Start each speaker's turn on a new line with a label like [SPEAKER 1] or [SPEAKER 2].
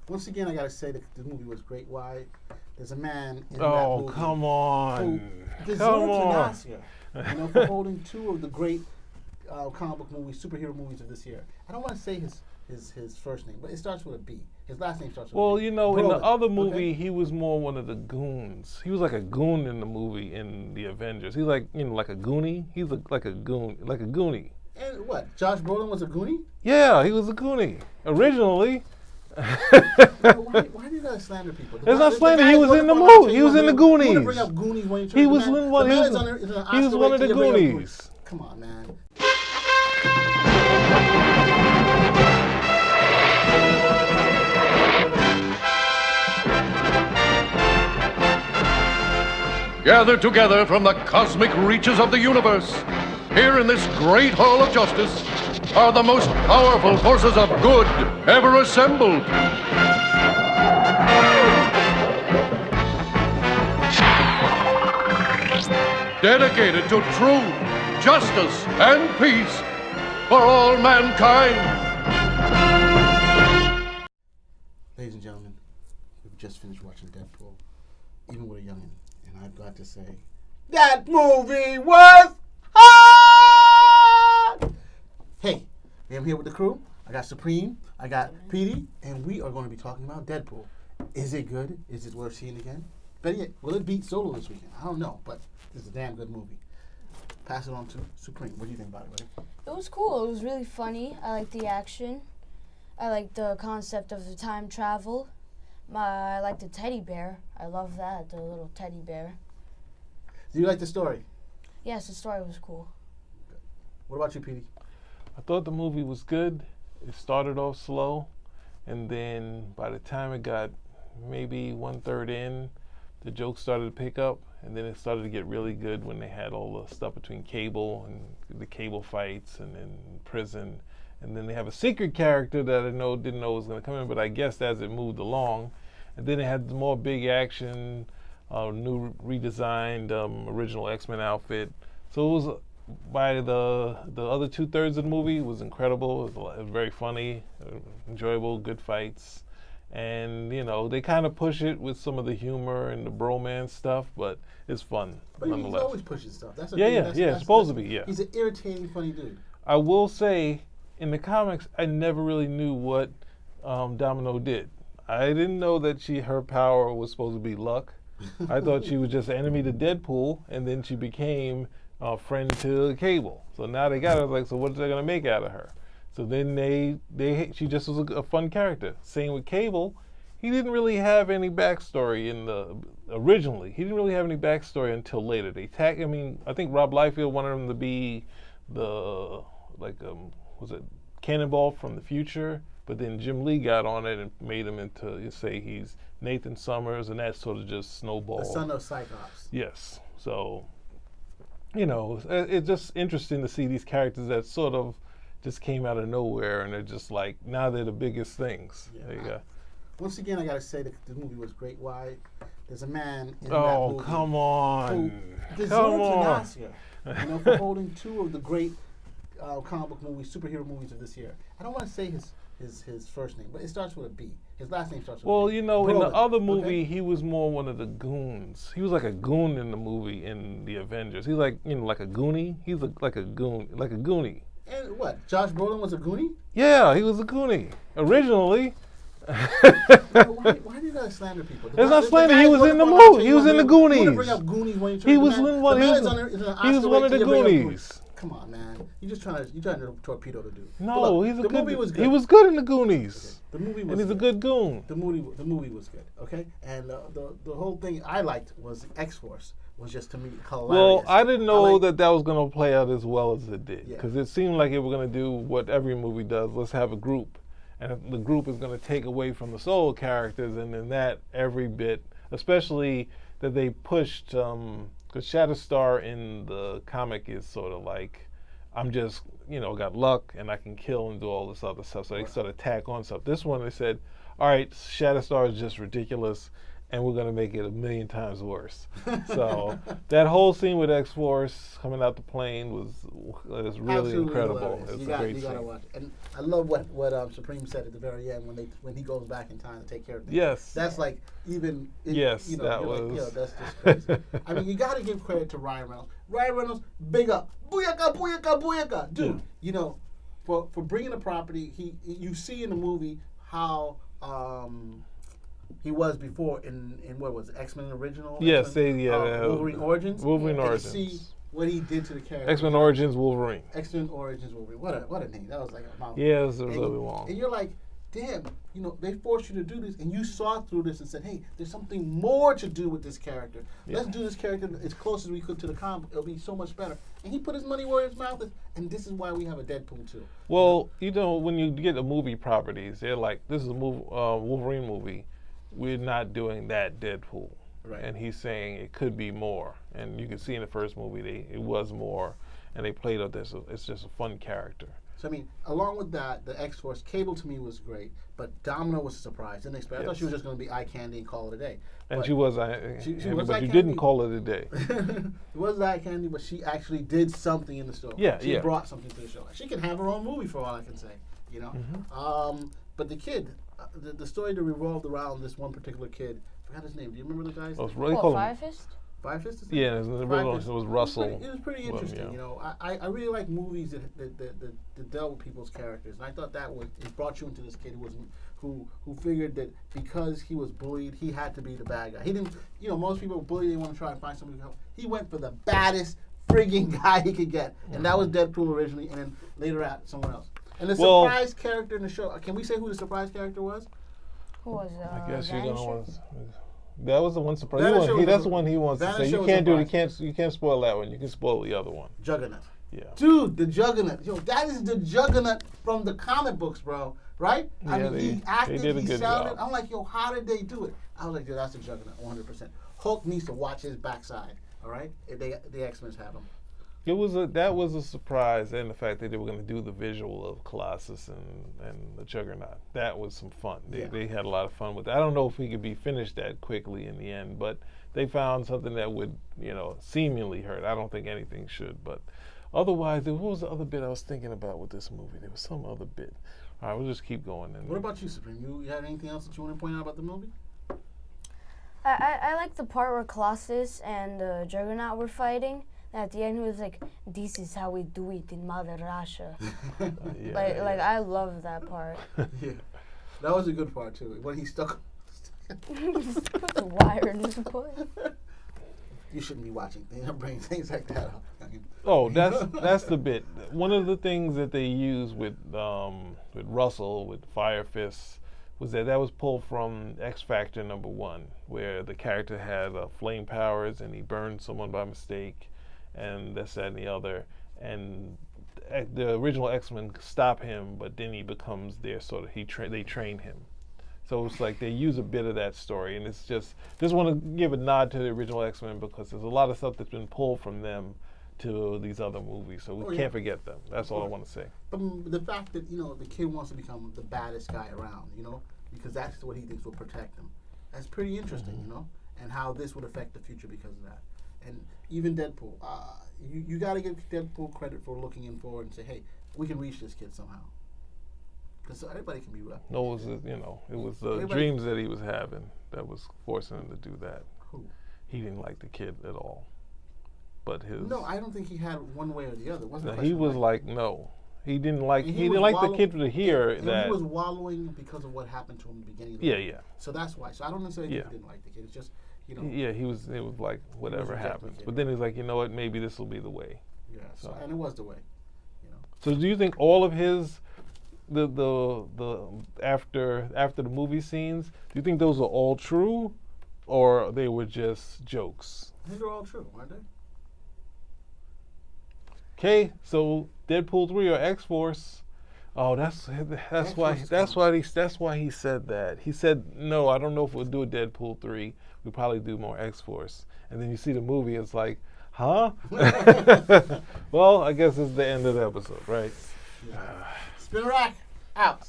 [SPEAKER 1] Once again, I gotta say that the movie was great. Why? There's a man in that
[SPEAKER 2] Oh,
[SPEAKER 1] movie
[SPEAKER 2] come on.
[SPEAKER 1] who deserves
[SPEAKER 2] Come
[SPEAKER 1] an
[SPEAKER 2] on.
[SPEAKER 1] Oscar, for holding two of the great comic book movies, superhero movies of this year. I don't want to say his first name, but it starts with a B. His last name starts with a B.
[SPEAKER 2] In the
[SPEAKER 1] Brolin,
[SPEAKER 2] other movie,
[SPEAKER 1] okay?
[SPEAKER 2] he was more one of the goons. He was like a goon in the movie in the Avengers. He's like, like a goonie. He's like a goon, like a goonie.
[SPEAKER 1] And what? Josh Brolin was a Goonie?
[SPEAKER 2] Yeah, he was a goonie originally.
[SPEAKER 1] Why do you guys slander people?
[SPEAKER 2] It's not slander. He was in the movie. He was in the Goonies.
[SPEAKER 1] You want to bring up Goonies when you
[SPEAKER 2] He was in one. He was one of the Goonies.
[SPEAKER 1] Come on, man.
[SPEAKER 3] Gathered together from the cosmic reaches of the universe, here in this great hall of justice, are the most powerful forces of good ever assembled. Dedicated to truth, justice, and peace for all mankind.
[SPEAKER 1] Ladies and gentlemen, we've just finished watching Deadpool, even with a youngin', and I've got to say, that movie was hot! Hey, I'm here with the crew. I got Supreme, I got Petey, and we are going to be talking about Deadpool. Is it good? Is it worth seeing again? Better yet, will it beat Solo this weekend? I don't know, but it's a damn good movie. Pass it on to Supreme. What do you think about it, buddy?
[SPEAKER 4] It was cool. It was really funny. I liked the action. I liked the concept of the time travel. I liked the teddy bear. I love that, the little teddy bear.
[SPEAKER 1] Do you like the story?
[SPEAKER 4] Yes, the story was cool.
[SPEAKER 1] What about you, Petey?
[SPEAKER 2] I thought the movie was good. It started off slow, and then by the time it got maybe 1/3 in, the jokes started to pick up, and then it started to get really good when they had all the stuff between Cable and the Cable fights and then prison. And then they have a secret character that I didn't know was going to come in, but I guessed as it moved along. And then it had more big action, new redesigned original X-Men outfit. So it was, by the other 2/3 of the movie, it was incredible. It was very funny, enjoyable, good fights. And, they kind of push it with some of the humor and the bromance stuff, but it's fun,
[SPEAKER 1] but
[SPEAKER 2] nonetheless.
[SPEAKER 1] He's always pushing stuff. That's
[SPEAKER 2] It's supposed to be, yeah.
[SPEAKER 1] He's an irritating, funny dude.
[SPEAKER 2] I will say, in the comics, I never really knew what Domino did. I didn't know that her power was supposed to be luck. I thought she was just an enemy to Deadpool, and then she became a friend to Cable. So now they got her, like, so what are they going to make out of her? So then she just was a fun character. Same with Cable. He didn't really have any backstory originally. He didn't really have any backstory until later. I think Rob Liefeld wanted him to be Cannonball from the future, but then Jim Lee got on it and made him into, he's Nathan Summers, and that sort of just snowballed.
[SPEAKER 1] The son of Cyclops.
[SPEAKER 2] Yes. So, it's just interesting to see these characters that sort of just came out of nowhere, and they're just like, now they're the biggest things.
[SPEAKER 1] Yeah.
[SPEAKER 2] There you go.
[SPEAKER 1] Once again, I gotta say that the movie was great. Why? There's a man in that
[SPEAKER 2] Oh,
[SPEAKER 1] movie
[SPEAKER 2] come on.
[SPEAKER 1] who deserves
[SPEAKER 2] Come
[SPEAKER 1] an
[SPEAKER 2] on.
[SPEAKER 1] Oscar, for holding two of the great comic book movies, superhero movies of this year. I don't want to say his first name, but it starts with a B. His last name starts with a B.
[SPEAKER 2] In the
[SPEAKER 1] Brolin,
[SPEAKER 2] other movie,
[SPEAKER 1] okay?
[SPEAKER 2] he was more one of the goons. He was like a goon in the movie in the Avengers. He's like, like a goonie. He's like a goon, like a goonie.
[SPEAKER 1] And what? Josh Brolin was a Goonie?
[SPEAKER 2] Yeah, he was a goonie originally.
[SPEAKER 1] Why do you guys slander people?
[SPEAKER 2] It's not slander. He was in the movie. He was in the Goonies.
[SPEAKER 1] You want to bring up Goonies when you
[SPEAKER 2] He was in one. He was one of the Goonies.
[SPEAKER 1] Come on, man. You're trying to torpedo the dude.
[SPEAKER 2] No,
[SPEAKER 1] look,
[SPEAKER 2] he's a
[SPEAKER 1] the
[SPEAKER 2] good.
[SPEAKER 1] movie was good.
[SPEAKER 2] He was good in the Goonies.
[SPEAKER 1] Okay. The movie was
[SPEAKER 2] and he's
[SPEAKER 1] good.
[SPEAKER 2] a good goon.
[SPEAKER 1] The movie was good. Okay, and the whole thing I liked was the X-Force was just to me hilarious.
[SPEAKER 2] Well, I didn't know that was going to play out as well as it did,
[SPEAKER 1] Yeah.
[SPEAKER 2] because it seemed like it was going to do what every movie does. Let's have a group, and the group is going to take away from the solo characters, and then that every bit, especially that they pushed, because Shatterstar in the comic is sort of like, I'm just, got luck and I can kill and do all this other stuff. So they sort of tack on stuff. This one, they said, all right, Shatterstar is just ridiculous, and we're going to make it 1,000,000 times worse. So that whole scene with X-Force coming out the plane was really
[SPEAKER 1] Absolutely
[SPEAKER 2] incredible.
[SPEAKER 1] hilarious.
[SPEAKER 2] It's
[SPEAKER 1] You
[SPEAKER 2] a
[SPEAKER 1] got
[SPEAKER 2] great
[SPEAKER 1] you gotta
[SPEAKER 2] scene.
[SPEAKER 1] watch it. And I love what Supreme said at the very end when he goes back in time to take care of things.
[SPEAKER 2] Yes.
[SPEAKER 1] That's like even
[SPEAKER 2] Yes,
[SPEAKER 1] you know,
[SPEAKER 2] that
[SPEAKER 1] you're like,
[SPEAKER 2] was-
[SPEAKER 1] yo, that's just crazy. I mean, you got to give credit to Ryan Reynolds. Ryan Reynolds, big up, booyaka, booyaka, booyaka, dude. You know, for bringing the property, you see in the movie how he was before in what was it, X-Men original?
[SPEAKER 2] Yes,
[SPEAKER 1] X-Men, Wolverine Origins.
[SPEAKER 2] Wolverine
[SPEAKER 1] and
[SPEAKER 2] Origins.
[SPEAKER 1] To see what he did to the character.
[SPEAKER 2] X-Men Origins Wolverine.
[SPEAKER 1] X-Men Origins Wolverine. What a name. That was like a mouthful.
[SPEAKER 2] Yeah, it was a
[SPEAKER 1] And-
[SPEAKER 2] little bit long.
[SPEAKER 1] And you're like, damn, you know, they forced you to do this, and you saw through this and said, hey, there's something more to do with this character. Let's do this character as close as we could to the comic. It'll be so much better. And he put his money where his mouth is, and this is why we have a Deadpool 2.
[SPEAKER 2] Well, you know, when you get the movie properties, they're like, this is a Wolverine movie. We're not doing that Deadpool.
[SPEAKER 1] Right.
[SPEAKER 2] And he's saying it could be more. And you can see in the first movie, it was more. And they played up this. It's just a fun character.
[SPEAKER 1] So, I mean, along with that, the X-Force, Cable to me was great, but Domino was a surprise. Didn't expect. I thought
[SPEAKER 2] Yes.
[SPEAKER 1] she was just going to be eye candy and call it a day.
[SPEAKER 2] And
[SPEAKER 1] But
[SPEAKER 2] she was,
[SPEAKER 1] she was
[SPEAKER 2] but
[SPEAKER 1] eye
[SPEAKER 2] you
[SPEAKER 1] candy.
[SPEAKER 2] didn't call it a day.
[SPEAKER 1] it was eye candy, but she actually did something in the story.
[SPEAKER 2] Yeah,
[SPEAKER 1] she
[SPEAKER 2] yeah.
[SPEAKER 1] brought something to the show. She can have her own movie for all I can say, you know.
[SPEAKER 2] Mm-hmm.
[SPEAKER 1] But the kid, the story that revolved around this one particular kid. I forgot his name. Do you remember the guy's
[SPEAKER 2] It was
[SPEAKER 1] name?
[SPEAKER 2] really
[SPEAKER 4] What,
[SPEAKER 2] cool.
[SPEAKER 4] Fire Fist?
[SPEAKER 1] Fire Fist? is it?
[SPEAKER 2] Yeah, it was
[SPEAKER 1] Fist.
[SPEAKER 2] Russell.
[SPEAKER 1] It was pretty interesting.
[SPEAKER 2] yeah.
[SPEAKER 1] You know, I really like movies that dealt with people's characters, and I thought that it brought you into this kid who figured that because he was bullied, he had to be the bad guy. He didn't. You know, most people bully. They want to try and find somebody to help. He went for the baddest frigging guy he could get, and that was Deadpool originally, and then later out someone else. And the
[SPEAKER 2] Well-
[SPEAKER 1] surprise character in the show. Can we say who the surprise character was?
[SPEAKER 4] Who was
[SPEAKER 2] I guess you're
[SPEAKER 4] Vanisher?
[SPEAKER 2] gonna want. That was the one surprise.
[SPEAKER 1] Vanisher was
[SPEAKER 2] That's
[SPEAKER 1] a-
[SPEAKER 2] the one he wants to say.
[SPEAKER 1] Vanisher
[SPEAKER 2] You
[SPEAKER 1] was
[SPEAKER 2] can't do it.
[SPEAKER 1] surprise.
[SPEAKER 2] You can't spoil that one. You can spoil the other one.
[SPEAKER 1] Juggernaut.
[SPEAKER 2] Yeah.
[SPEAKER 1] Dude, the Juggernaut. Yo, that is the Juggernaut from the comic books, bro. Right? I
[SPEAKER 2] Yeah,
[SPEAKER 1] mean, he
[SPEAKER 2] they
[SPEAKER 1] acted,
[SPEAKER 2] did a
[SPEAKER 1] he
[SPEAKER 2] good
[SPEAKER 1] sounded.
[SPEAKER 2] job.
[SPEAKER 1] I'm like, yo, how did they do it? I was like, yo, that's the Juggernaut, 100%. Hulk needs to watch his backside, all right? The X-Men have him.
[SPEAKER 2] That was a surprise, and the fact that they were going to do the visual of Colossus and the Juggernaut. That was some fun. They had a lot of fun with it. I don't know if we could be finished that quickly in the end, but they found something that would, seemingly hurt. I don't think anything should, but otherwise, what was the other bit I was thinking about with this movie? There was some other bit. All right, we'll just keep going. And
[SPEAKER 1] What about you, Supreme? You had anything else that you want to point out about the movie?
[SPEAKER 4] I like the part where Colossus and Juggernaut were fighting. And at the end, he was like, "This is how we do it in Mother Russia." Like I love that part.
[SPEAKER 1] Yeah. That was a good part, too. When he stuck...
[SPEAKER 4] The wire in his butt.
[SPEAKER 1] You shouldn't be watching things. I'm bringing things like that up.
[SPEAKER 2] Oh, that's the bit. One of the things that they used with Russell with Fire Fist was that was pulled from X Factor #1, where the character had flame powers and he burned someone by mistake, and this, that, and the other. And the original X-Men stop him, but then he becomes their sort of they train him. So it's like they use a bit of that story, and it's just want to give a nod to the original X-Men because there's a lot of stuff that's been pulled from them to these other movies, so we can't forget them. That's all I want to say.
[SPEAKER 1] But the fact that, the kid wants to become the baddest guy around, because that's what he thinks will protect him. That's pretty interesting, and how this would affect the future because of that. And even Deadpool, you got to give Deadpool credit for looking in forward and say, hey, we can reach this kid somehow. Because everybody can be rough.
[SPEAKER 2] No, it was the
[SPEAKER 1] Everybody-
[SPEAKER 2] dreams that he was having that was forcing him to do that.
[SPEAKER 1] Who?
[SPEAKER 2] He didn't like the kid at all. But his
[SPEAKER 1] No, I don't think he had one way or the other. It wasn't a
[SPEAKER 2] no, he
[SPEAKER 1] question
[SPEAKER 2] was
[SPEAKER 1] of
[SPEAKER 2] like no. He didn't like
[SPEAKER 1] And
[SPEAKER 2] he
[SPEAKER 1] was
[SPEAKER 2] didn't like the
[SPEAKER 1] wallow-
[SPEAKER 2] kid to hear
[SPEAKER 1] and
[SPEAKER 2] that.
[SPEAKER 1] he was wallowing because of what happened to him at the beginning of the
[SPEAKER 2] Yeah,
[SPEAKER 1] movie.
[SPEAKER 2] yeah.
[SPEAKER 1] So that's why. So I don't necessarily think
[SPEAKER 2] Yeah.
[SPEAKER 1] he didn't like the kid. It's just,
[SPEAKER 2] Yeah, it was like whatever
[SPEAKER 1] rejecting
[SPEAKER 2] happens.
[SPEAKER 1] the kid.
[SPEAKER 2] But then he's like, you know what, maybe this will be the way.
[SPEAKER 1] Yeah, so,
[SPEAKER 2] So-
[SPEAKER 1] and it was the way.
[SPEAKER 2] So do you think all of his the after the movie scenes, do you think those are all true or they were just jokes?
[SPEAKER 1] I think they're all true, aren't they?
[SPEAKER 2] Okay, so Deadpool 3 or X-Force. Oh, that's why he said that. He said, "No, I don't know if we'll do a Deadpool 3. We'll probably do more X-Force." And then you see the movie, it's like, huh? Well, I guess it's the end of the episode, right?
[SPEAKER 1] Spin rack out.